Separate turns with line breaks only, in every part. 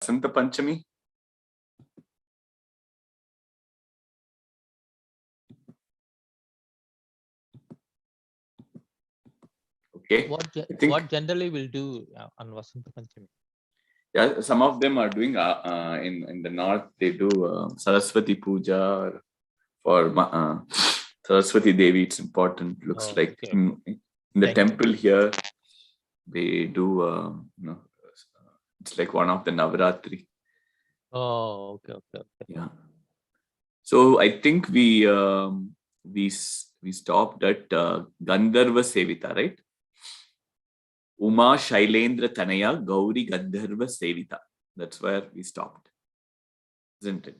Vasanta Panchami. Okay.
What generally will do on Vasanta Panchami?
Yeah, some of them are doing in the north. They do Saraswati Puja for Saraswati Devi. It's important. Looks like
okay.
in the temple here they do. It's like one of the Navaratri.
Oh, okay.
Yeah. So I think we stopped at Gandharva Sevita, right? Uma Shailendra Tanaya Gauri Gandharva Sevita. That's where we stopped, isn't it?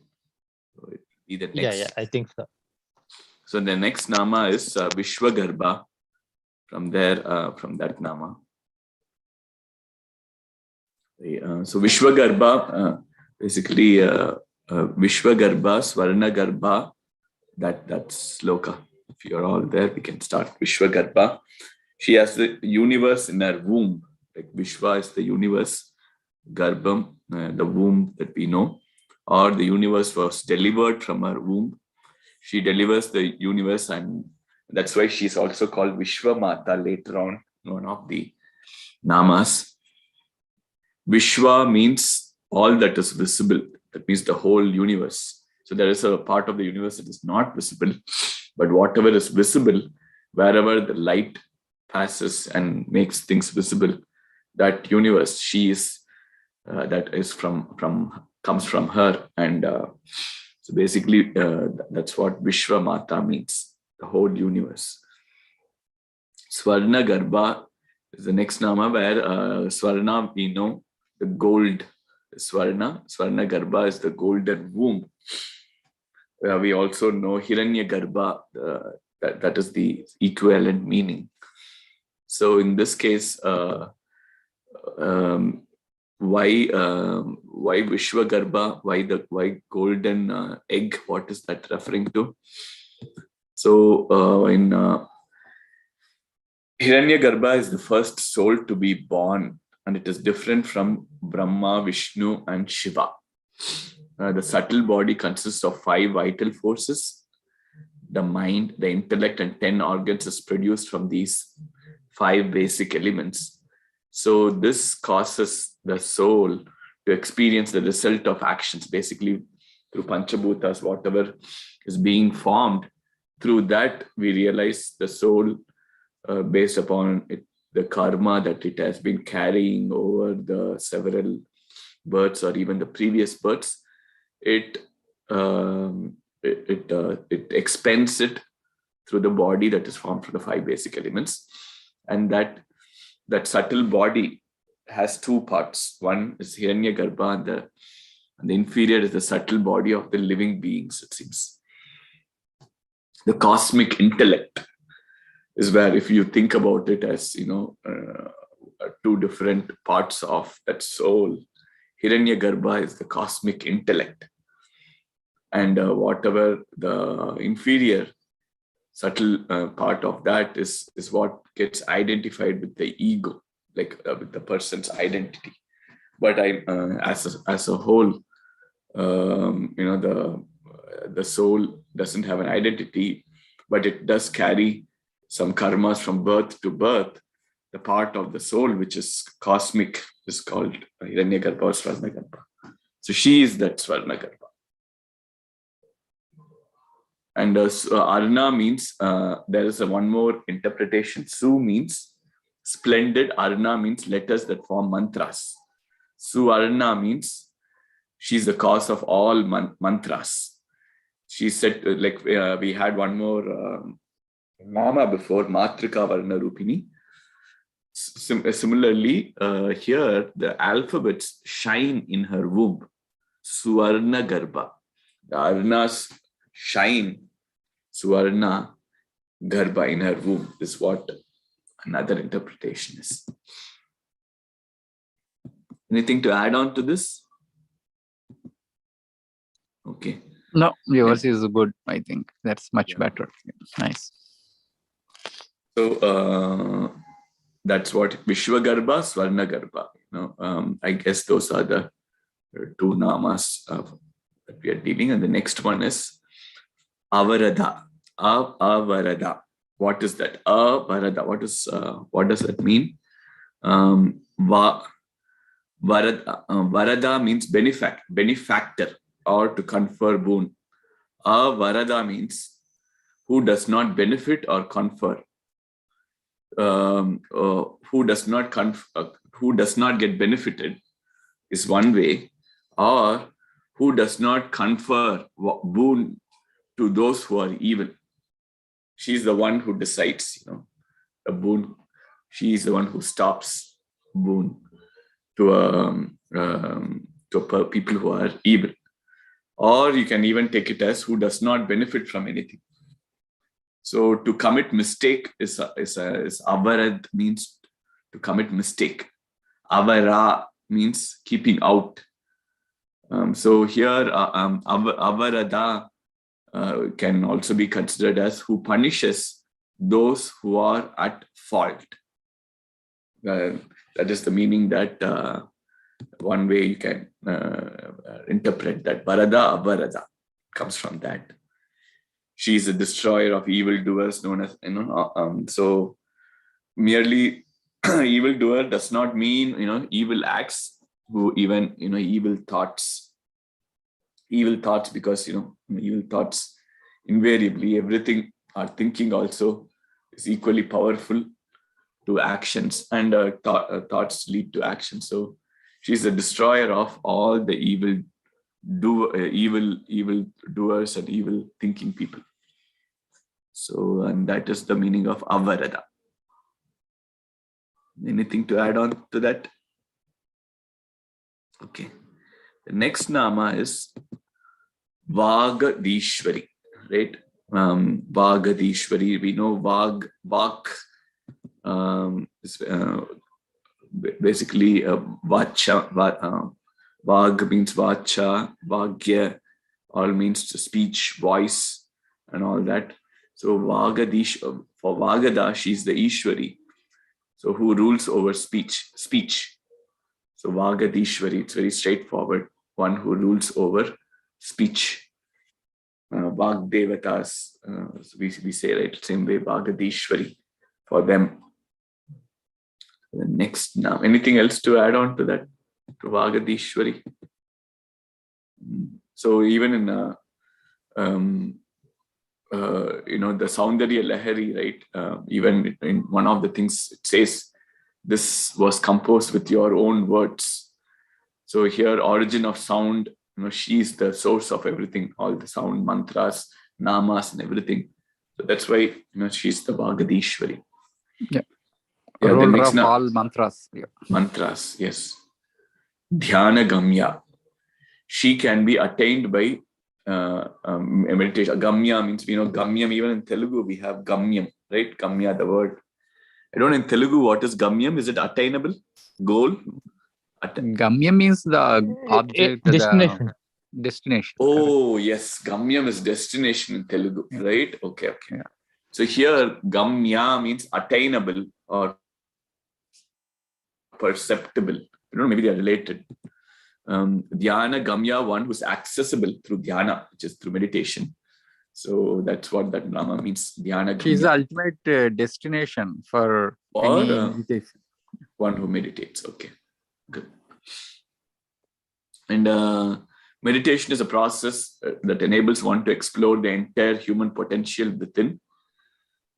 So it will be the next.
Yeah, I think so. So
the next nama is Vishwagarbha. From there, from that nama. So Vishwagarbha, basically Vishwagarbha, Swarnagarbha. That's sloka. If you're all there, we can start. Vishwagarbha. She has the universe in her womb. Like Vishwa is the universe, Garbham, the womb that we know, or the universe was delivered from her womb. She delivers the universe, and that's why she's also called Vishwamatha later on, one of the namas. Vishwa means all that is visible. That means the whole universe. So there is a part of the universe that is not visible, but whatever is visible, wherever the light passes and makes things visible, that universe, she is that is comes from her, and so basically that's what Vishwamata means, the whole universe. Swarna Garbha is the next nama, where Swarna, we know the gold. Swarna Garbha is the golden womb. We also know Hiranya Garbha, that is the equivalent meaning. So in this case, why Vishwagarbha? Why golden egg? What is that referring to? So in Hiranyagarbha is the first soul to be born, and it is different from Brahma, Vishnu, and Shiva. The subtle body consists of 5 vital forces. The mind, the intellect, and 10 organs is produced from these 5 basic elements. So this causes the soul to experience the result of actions, basically through Panchabhutas, whatever is being formed. Through that, we realize the soul, based upon it, the karma that it has been carrying over the several births or even the previous births, it expends it through the body that is formed from the 5 basic elements. And that subtle body has 2 parts. One is Hiranyagarbha, and the inferior is the subtle body of the living beings, it seems. The cosmic intellect is where, if you think about it as, 2 different parts of that soul, Hiranyagarbha is the cosmic intellect. And whatever the inferior subtle part of that is what gets identified with the ego, like with the person's identity. But as a whole, the soul doesn't have an identity, but it does carry some karmas from birth to birth. The part of the soul which is cosmic is called Hiranyagarbha or Swarnagarbha. So she is that Swarnagarbha. And Arna means, there is one more interpretation. Su means splendid. Arna means letters that form mantras. Suarna means she's the cause of all mantras. She said, we had one more nama before, Matrika Varna Rupini. Similarly, here the alphabets shine in her womb. Suvarna Garbha. The Arnas shine, Suvarna Garbha, in her womb, is what another interpretation is. Anything to add on to this? Okay.
No, yours is good. I think that's much better. Nice.
So that's what Vishwagarbha, Swarnagarbha. I guess those are the There are two namas that we are dealing, and the next one is Avarada. Avarada. What is that? Avarada. What does that mean? Varada, Varada means benefactor, or to confer boon. Varada means who does not benefit or confer. Who does not get benefited is one way, or who does not confer boon to those who are evil. She's the one who decides, a boon. She is the one who stops boon to people who are evil. Or you can even take it as who does not benefit from anything. So to commit mistake is avarad, means to commit mistake. Avara means keeping out. So here avarada can also be considered as who punishes those who are at fault. That is the meaning that one way you can interpret that. Varada, avarada comes from that. She is a destroyer of evildoers, known as, so merely evildoer does not mean, evil acts, who even, evil thoughts, because, evil thoughts, invariably, everything, our thinking also is equally powerful to actions, and thoughts lead to action. So she's the destroyer of all the evil doers and evil thinking people. So, and that is the meaning of Avarada. Anything to add on to that? Okay. The next nama is Vagadishwari, right? Vagadishwari. We know Vak is basically Vacha. Vag means Vacha, Vagya, all means speech, voice, and all that. So for Vagada, she's the Ishwari, so who rules over speech. So Vagadishwari, it's very straightforward, one who rules over speech. Vagdevatas, we say, right, same way, Vagadishwari for them. The next now, anything else to add on to that, to Vagadishwari? So even in the Saundarya Lahari, right? Even in one of the things it says, this was composed with your own words. So here, origin of sound, she is the source of everything, all the sound, mantras, namas, and everything. So that's why, she's the Vagadishwari.
Yeah.
Yeah,
Ruler of all mantras. Yeah.
Mantras, yes. Dhyana Gamya. She can be attained by meditation. Gamya means, Gamyam, even in Telugu, we have Gamyam, right? Gamya, the word. I don't know in Telugu, what is Gamyam? Is it attainable? Goal?
Gamyam means the object,
destination.
The destination.
Oh, correct. Yes. Gamyam is destination in Telugu, yeah. Right? Okay. Yeah. So here, Gamya means attainable or perceptible. I don't know, maybe they are related. Dhyana Gamya, one who's accessible through dhyana, which is through meditation. So that's what that nama means. Dhyana Gamya.
She's the ultimate destination for any meditation.
One who meditates. Okay, good. And meditation is a process that enables one to explore the entire human potential within.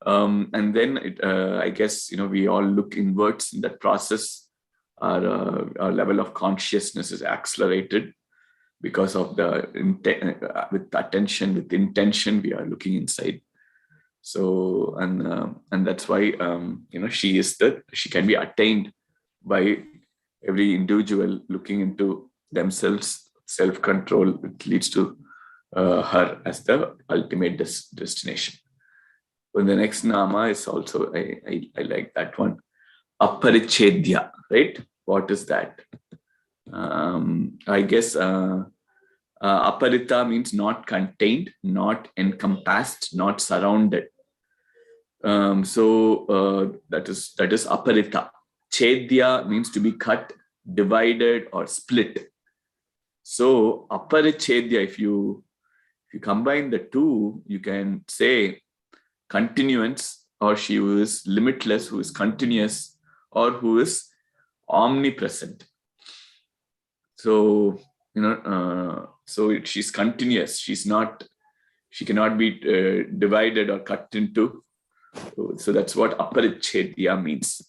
And then I guess, we all look inwards in that process. Our level of consciousness is accelerated because of with attention, with intention, we are looking inside. So, and that's why, she can be attained by every individual looking into themselves, self-control, which leads to her as the ultimate destination. Well, the next nama is also, I like that one. Aparichedya, right? What is that? I guess aparita means not contained, not encompassed, not surrounded. So that is aparita. Chedya means to be cut, divided, or split. So aparichedya, if you combine the two, you can say continuance, or she who is limitless, who is continuous, or who is omnipresent. So she's continuous. She cannot be divided or cut into. So that's what aparichedya means.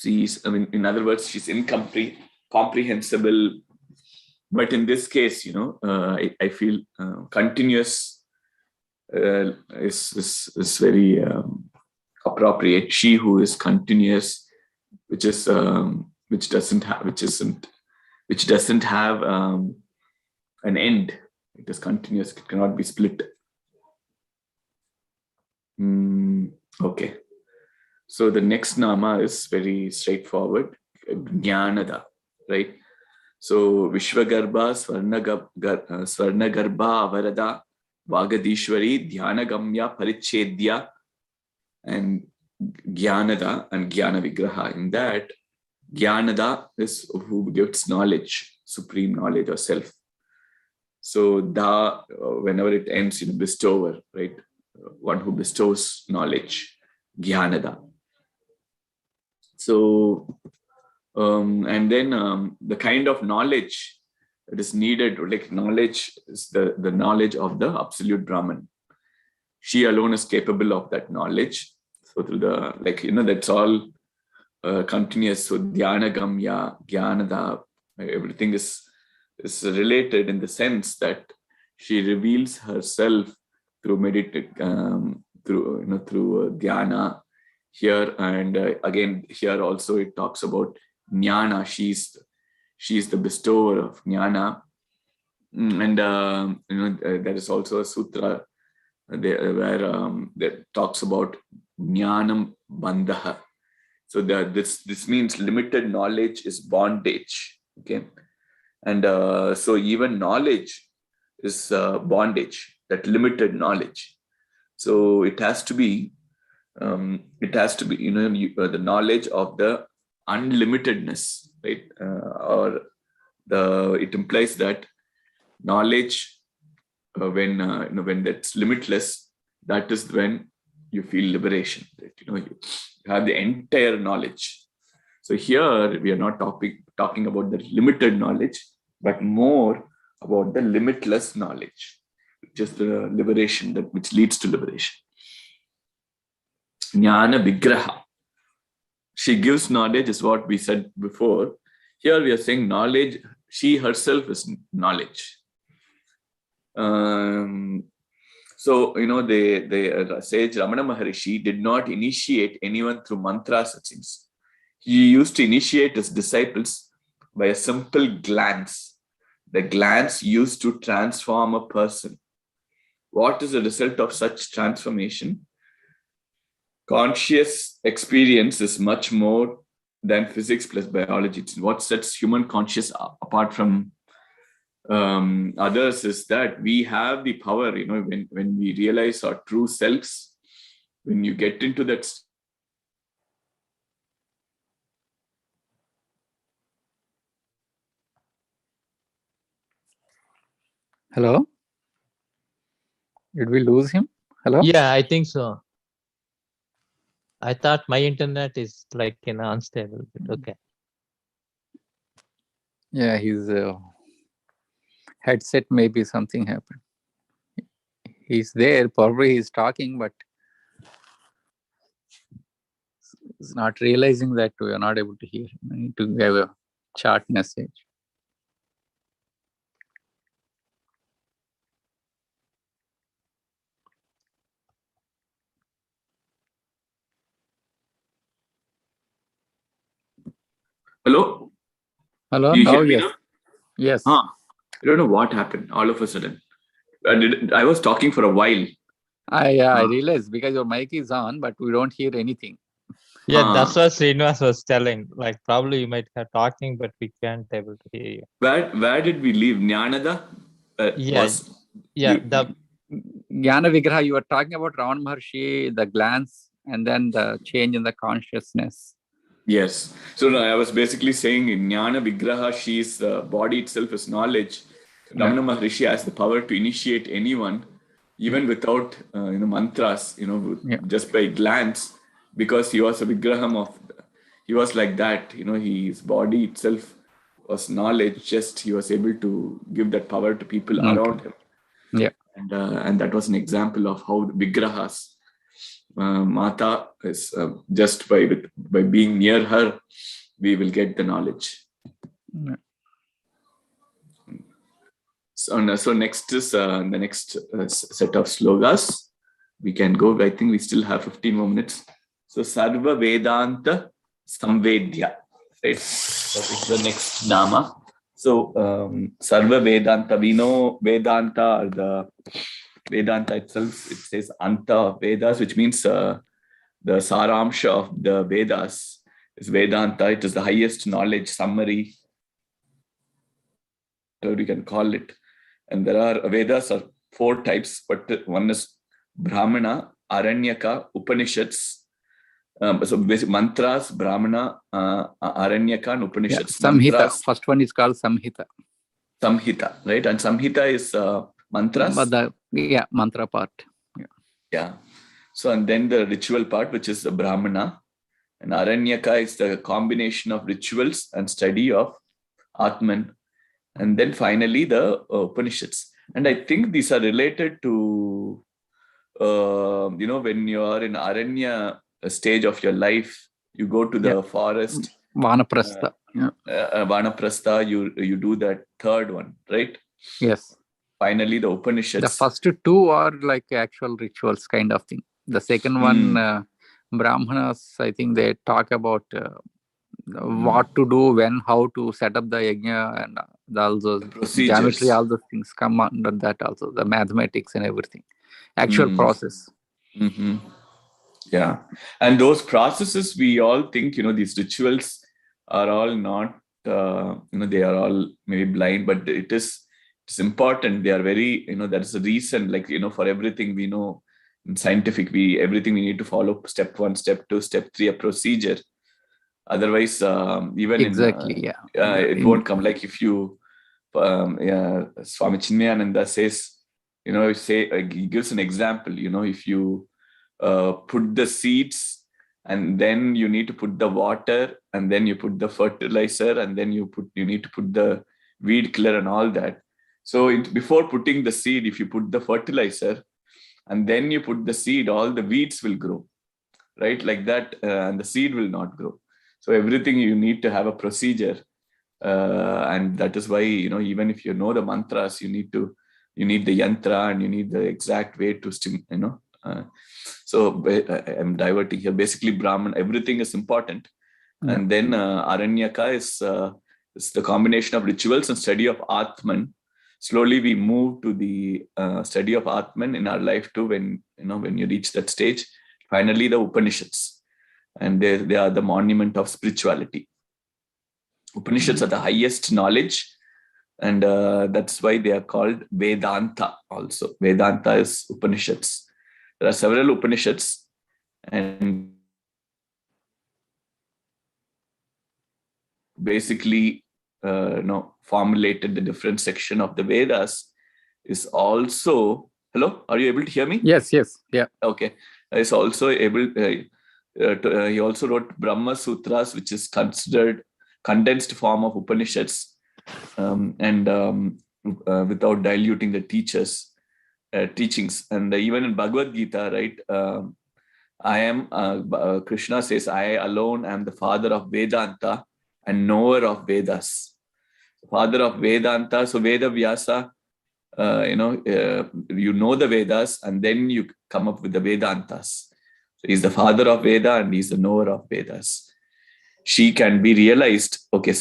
In other words, she's incomprehensible. But in this case, I feel continuous is very appropriate. She who is continuous, which doesn't have an end. It is continuous. It cannot be split. Okay. So the next nama is very straightforward. Jnanada, right? So Vishwagarbha, Swarnagarbha, Varada, Vagadishwari, Dhyanagamya, Parichedya, and Jnanada and Jnana Vigraha. In that, Jnanada is who gives knowledge, supreme knowledge or self. So da, whenever it ends in bestower, right? One who bestows knowledge, Jnanada. So, and then the kind of knowledge that is needed, like knowledge is the knowledge of the absolute Brahman. She alone is capable of that knowledge. So through the, that's all continuous. So dhyana gamya, jnanada, everything is related in the sense that she reveals herself through through dhyana here, and again here also it talks about jnana. She's the bestower of jnana, and there is also a sutra where that talks about jnanam bandha. So this means limited knowledge is bondage. Okay, and so even knowledge is bondage. That limited knowledge. So it has to be the knowledge of the unlimitedness, right? It implies that knowledge when that's limitless, that is when you feel liberation. Right? You have the entire knowledge. So here we are not talking about the limited knowledge, but more about the limitless knowledge, which is the liberation which leads to liberation. Jnana Vigraha. She gives knowledge, is what we said before. Here we are saying knowledge, she herself is knowledge. So, the sage Ramana Maharishi did not initiate anyone through mantras, it seems. He used to initiate his disciples by a simple glance. The glance used to transform a person. What is the result of such transformation? Conscious experience is much more than physics plus biology. What sets human conscious apart from others is that we have the power, when we realize our true selves, when you get into that.
Hello? Did we lose him? Hello?
Yeah, I think so. I thought my internet is unstable, but okay.
Yeah, his headset, maybe something happened. He's there, probably he's talking, but he's not realizing that we are not able to hear him. I need to have a chat message.
Hello?
Hello?
You
Now,
hear me
yes.
now?
Yes.
I don't know what happened all of a sudden. I was talking for a while.
I realized because your mic is on, but we don't hear anything.
Yeah, that's what Srinivas was telling. Probably you might have talking, but we can't able to hear you.
Where did we leave? Jnanada?
Jnana Vigraha, you were talking about Ramana Maharshi, the glance, and then the change in the consciousness.
Yes. So no, I was basically saying in Jnana Vigraha, she's the body itself is knowledge. Ramana Maharishi has the power to initiate anyone, even without mantras, just by glance, because he was a Vigraham he was like that, his body itself was knowledge, just he was able to give that power to people around him.
Yeah.
And that was an example of how the Vigrahas, Mata is just by being near her, we will get the knowledge.
Yeah.
So next is the next set of slogas. We can go. I think we still have 15 more minutes. So Sarva Vedanta Samvedya. Right. That is the next Nama. So Sarva Vedanta. We know Vedanta, or the Vedanta itself, it says Anta of Vedas, which means the Saramsha of the Vedas is Vedanta. It is the highest knowledge summary, whatever you can call it. And there are Vedas are 4 types, but one is Brahmana, Aranyaka, Upanishads. So basic mantras, Brahmana, Aranyaka, and Upanishads.
Yeah. Samhita.
Mantras,
First one is called Samhita.
Samhita, right? And Samhita is mantras.
But mantra part.
Yeah. So, and then the ritual part, which is the Brahmana. And Aranyaka is the combination of rituals and study of Atman. And then finally the Upanishads. And I think these are related to, when you are in Aranya stage of your life, you go to the forest.
Vanaprastha.
Vanaprastha, you do that third one, right?
Yes.
Finally, the Upanishads.
The first 2 are like actual rituals kind of thing. The second one, Brahmanas, I think they talk about what to do, when, how to set up the yajna, and all those geometry, all those things come under that also, the mathematics and everything. Actual process.
Mm-hmm. Yeah. And those processes, we all think, these rituals are all not, they are all maybe blind, but it's important. They are very, that's the reason, like, for everything we know in scientific, everything we need to follow step 1, step 2, step 3, a procedure. Otherwise, even it won't come. Like if you, Swami Chinmayananda says, he gives an example, if you put the seeds, and then you need to put the water, and then you put the fertilizer, and then you need to put the weed killer and all that. So before putting the seed, if you put the fertilizer and then you put the seed, all the weeds will grow, right? Like that, and the seed will not grow. So everything you need to have a procedure, and that is why, even if you know the mantras, you need the yantra, and you need the exact way to so I'm diverting here. Basically, Brahman, everything is important. And then Aranyaka is the combination of rituals and study of Atman. Slowly we move to the study of Atman in our life too, when you reach that stage. Finally, the Upanishads, and they are the monument of spirituality. Upanishads are the highest knowledge, and that's why they are called Vedanta also. Vedanta is Upanishads. There are several Upanishads, and basically, formulated the different section of the Vedas is also. Hello, are you able to hear me?
Yes. Yeah.
Okay. Is also able. He also wrote Brahma Sutras, which is considered condensed form of Upanishads, and without diluting the teachings. And even in Bhagavad Gita, right? I am Krishna says, I alone am the father of Vedanta and knower of Vedas. Father of Vedanta. So Veda Vyasa, you know the Vedas, and then you come up with the Vedantas. So he's the father of Veda and he's the knower of Vedas. She can be realized. Okay.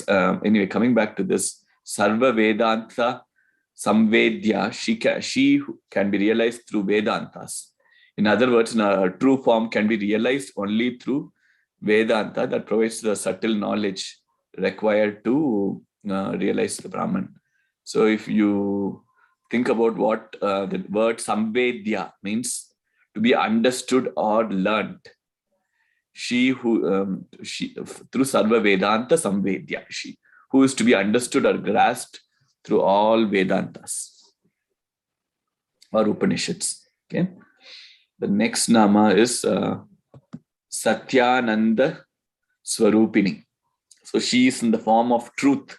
Anyway, coming back to this, Sarva Vedanta Samvedya, she can be realized through Vedantas. In other words, her true form can be realized only through Vedanta that provides the subtle knowledge required to realize the Brahman. So if you think about what the word Samvedya means, to be understood or learned, she who she through Sarva Vedanta Samvedya, she who is to be understood or grasped through all Vedantas or Upanishads. Okay. The next nama is Satyananda Swarupini. So she is in the form of truth.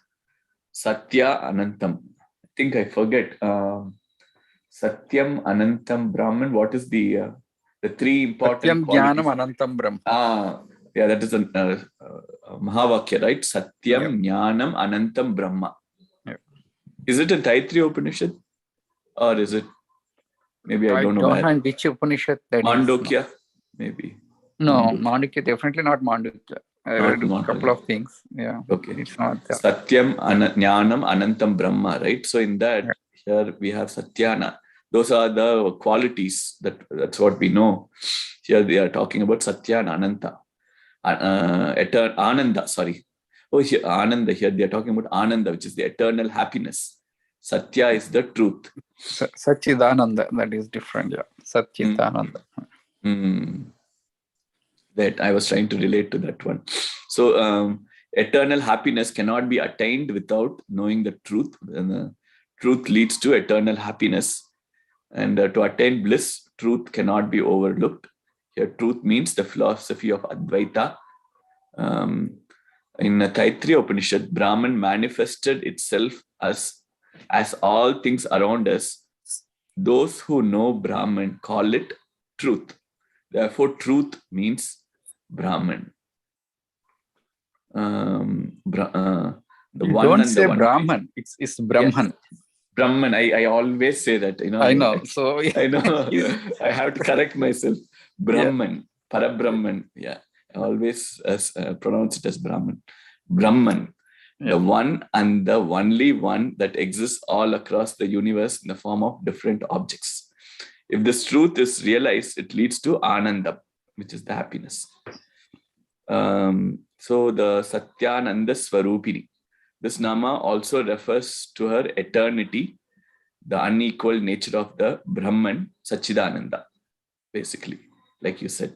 Satya Anantam. I think I forget. Satyam Anantam Brahman. What is the three important
Satyam
qualities?
Jnanam Anantam Brahma.
Yeah, that is a Mahavakya, right? Satyam Jnanam Anantam Brahma.
Yep.
Is it in Taittiriya Upanishad? Or is it, maybe I don't know where.
In which Upanishad that
Mandokya, maybe.
No, Mandukya, definitely not Mandukya. I read a couple of things. Yeah.
Okay.
It's not that.
Satyam Jnanam Anantam Brahma, right? So in that, here we have Satyana. Those are the qualities that's what we know. Here they are talking about Satyana Ananta. Ananda, sorry. Oh, here Ananda, here they are talking about Ananda, which is the eternal happiness. Satya is the truth.
Satchidananda, that is different. Yeah. Satchidananda.
That I was trying to relate to that one. So eternal happiness cannot be attained without knowing the truth. And the truth leads to eternal happiness. And to attain bliss, truth cannot be overlooked. Here, truth means the philosophy of Advaita. In Taittiriya Upanishad, Brahman manifested itself as all things around us. Those who know Brahman call it truth. Therefore, truth means Brahman. The
You
one
don't
and
say
the one.
Brahman. It's Brahman.
Yes. Brahman. I always say that.
I know. So
I know. I have to correct myself. Brahman, Parabrahman. Yeah. I always pronounce it as Brahman. Brahman. The one and the only one that exists all across the universe in the form of different objects. If this truth is realized, it leads to Ananda, which is the happiness. So the Satyananda Swarupini. This nama also refers to her eternity, the unequal nature of the Brahman, Satchidananda, basically, like you said.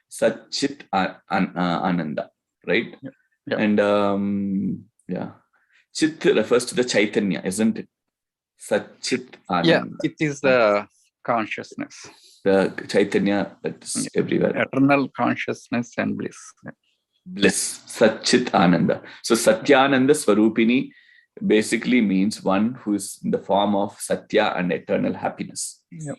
Satchit Ananda, right?
Yeah.
And Chit refers to the Chaitanya, isn't it? Satchit Ananda.
Yeah, it is the consciousness.
The Chaitanya that's everywhere.
Eternal consciousness and bliss.
Bliss, Satchit Ananda. So Satyananda Swarupini basically means one who is in the form of Satya and eternal happiness.
Yep.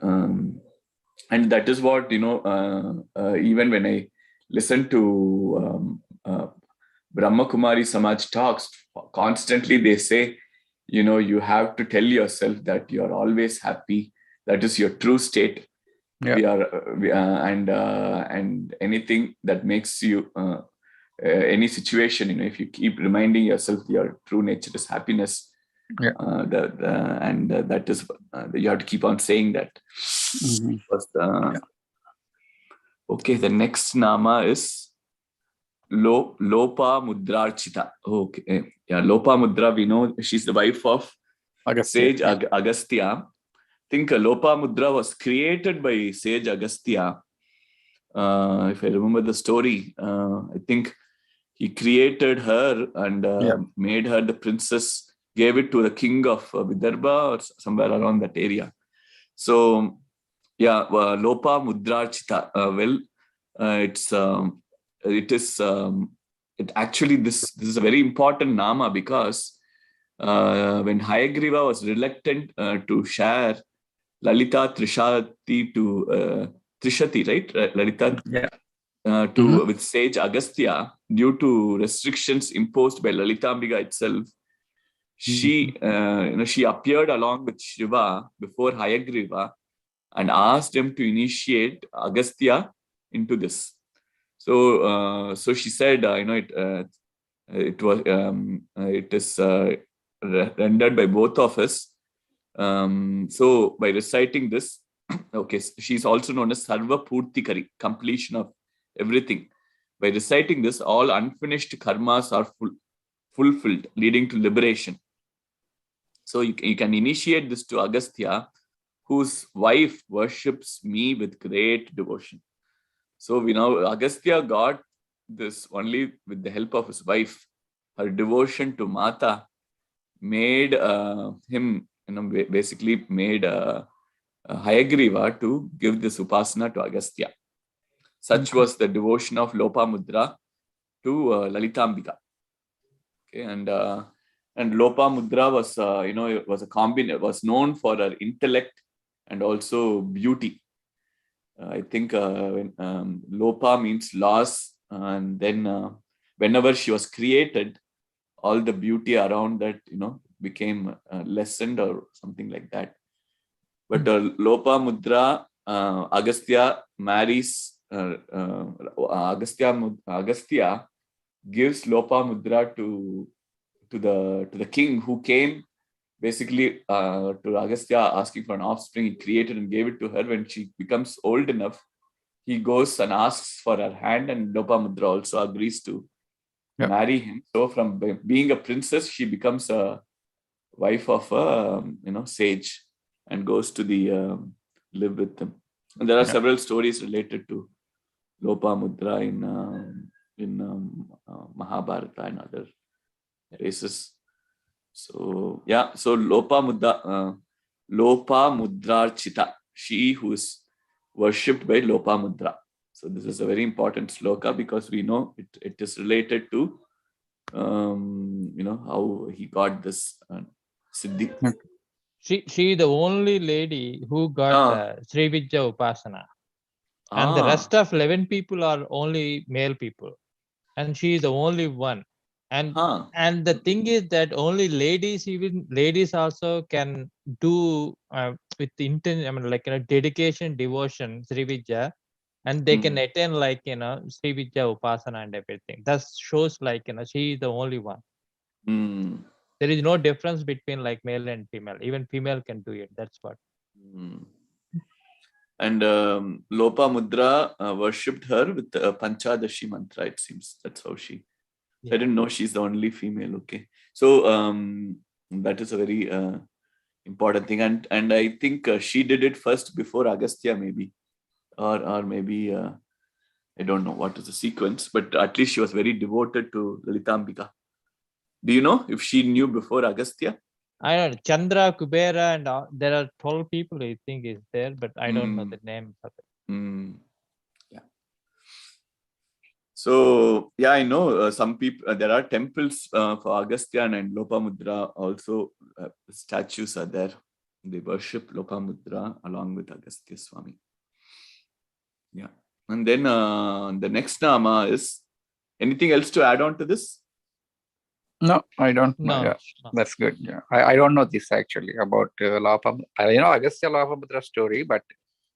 And that is what, even when I listen to Brahma Kumari Samaj talks, constantly they say, you have to tell yourself that you are always happy. That is your true state.
Yeah.
And anything that makes you any situation, if you keep reminding yourself your true nature is happiness, that is you have to keep on saying that.
Mm-hmm.
Okay, the next nama is Lopa Mudrarchita. Okay, Lopa Mudra, we know she's the wife of Sage Agastya. I think Lopa Mudra was created by Sage Agastya. If I remember the story, I think he created her and made her the princess, gave it to the king of Vidarbha or somewhere around that area. So, Lopa Mudrarchita. This is a very important nama because when Hayagriva was reluctant to share Lalita Trishati, right? Lalita with Sage Agastya, due to restrictions imposed by Lalitambika itself, she appeared along with Shiva before Hayagriva and asked him to initiate Agastya into this. So she said, it is rendered by both of us. So by reciting this, she's also known as Sarva Purtikari, completion of everything. By reciting this, all unfinished karmas are fulfilled, leading to liberation. So you can initiate this to Agastya, whose wife worships me with great devotion. So we know Agastya got this only with the help of his wife. Her devotion to Mata made him, basically made Hayagriva to give this upasana to Agastya. Such was the devotion of Lopamudra to Lalitambika. Okay, and Lopamudra was, was known for her intellect and also beauty. I think when, Lopa means loss, and then whenever she was created, all the beauty around that, became lessened or something like that. But Lopamudra, Agastya marries, Agastya gives Lopamudra to the king, who came basically to Agastya asking for an offspring. He created and gave it to her. When she becomes old enough, he goes and asks for her hand, and Lopamudra also agrees to marry him. So from being a princess, she becomes a wife of a sage and goes to the live with him. And there are several stories related to Lopamudra in Mahabharata and other races. So so Lopamudra Chita, she who is worshipped by Lopamudra. So this is a very important sloka because we know it is related to how he got this siddhi.
She the only lady who got Srividya Upasana. And the rest of 11 people are only male people. And she is the only one. And the thing is that only ladies, even ladies also can do with intent, dedication, devotion, Srividya, and they can attain Srividya Upasana and everything. That shows she is the only one. There is no difference between male and female. Even female can do it. That's what.
And Lopamudra worshipped her with Panchadashi mantra, it seems. That's how she. I didn't know she's the only female. Okay. So that is a very important thing. And I think she did it first before Agastya, maybe. Or maybe, I don't know what is the sequence, but at least she was very devoted to Lalitambika. Do you know if she knew before Agastya?
I don't know. Chandra, Kubera, and there are 12 people I think is there, but I don't know the names of it.
Yeah. So, I know some people, there are temples for Agastya and Lopamudra also. Statues are there. They worship Lopamudra along with Agastya Swami. Yeah. And then the next nama is, anything else to add on to this?
No, I don't know.
No,
no. That's good. Yeah, I don't know this actually about Lopamudra. I know Agastya Lopamudra story, but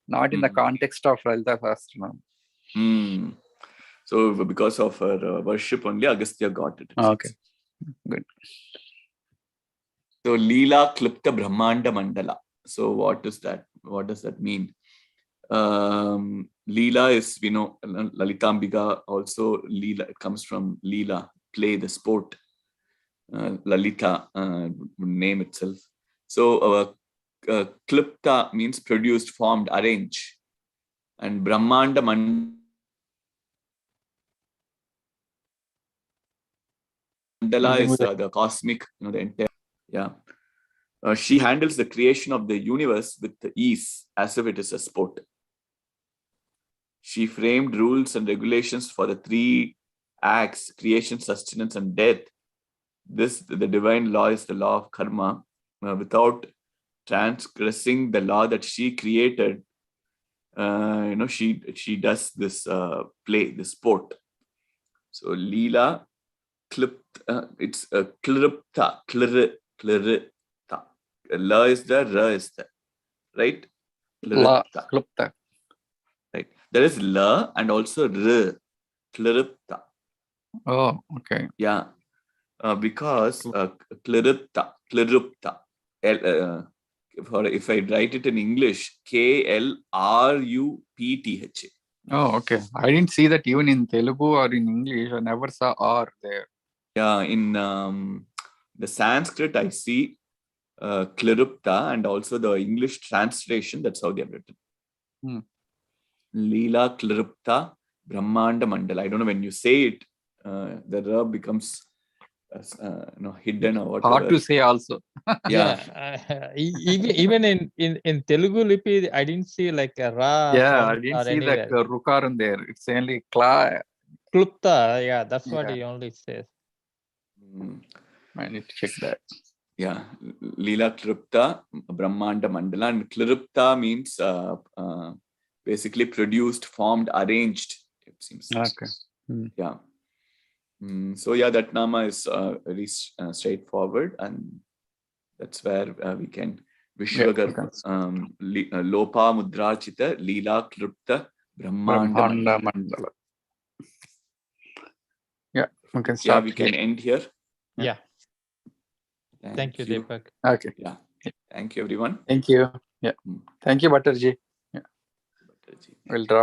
not in the context of Lalitha Sahasranama.
So because of her worship only, Agastya got it.
Okay, good.
So Leela Klipta Brahmanda Mandala. So what is that? What does that mean? Leela is, we know, Lalitambika also, Leela, it comes from Leela, play, the sport. Lalitha, name itself. So Klipta means produced, formed, arranged. And Brahmanda Mandala is the cosmic, the entire, she handles the creation of the universe with ease, as if it is a sport. She framed rules and regulations for the three acts, creation, sustenance, and death. The divine law is the law of karma. Without transgressing the law that she created, she does this play, this sport. So Leela, it's kliripta, kliripta. La is the, ra is the, right?
Kliripta.
Right. There is la and also r, kliripta.
Oh, okay.
Yeah. Because kliripta, if I write it in English, KLRUPTH.
Oh, okay. I didn't see that even in Telugu or in English. I never saw R there.
Yeah, in the Sanskrit, I see klirupta, and also the English translation, that's how they have written. Leela klirupta Brahmanda Mandala. I don't know, when you say it, the R becomes hidden or whatever.
Hard to say also.
Yeah. Even in Telugu Lipi, I didn't see like a Ra
Yeah,
sound
I didn't
or
see
anywhere.
that Rukaran there. It's only Kla.
Klupta, yeah, that's what he only says.
I need to check that.
Yeah, Leela Klirupta, Brahmanda Mandala, and Klirupta means basically produced, formed, arranged. It seems.
Okay.
Yeah. So yeah, that nama is very straightforward, and that's where we can Vishwagarba, Lopa Mudrachita, Leela Klirupta, Brahmanda
Mandala. Yeah, we can
Yeah,
start.
we can end here.
Yeah. Thank you, Deepak.
Okay.
Yeah. Thank you, everyone.
Thank you. Yeah. Thank you, Butterji. Yeah. We'll drop.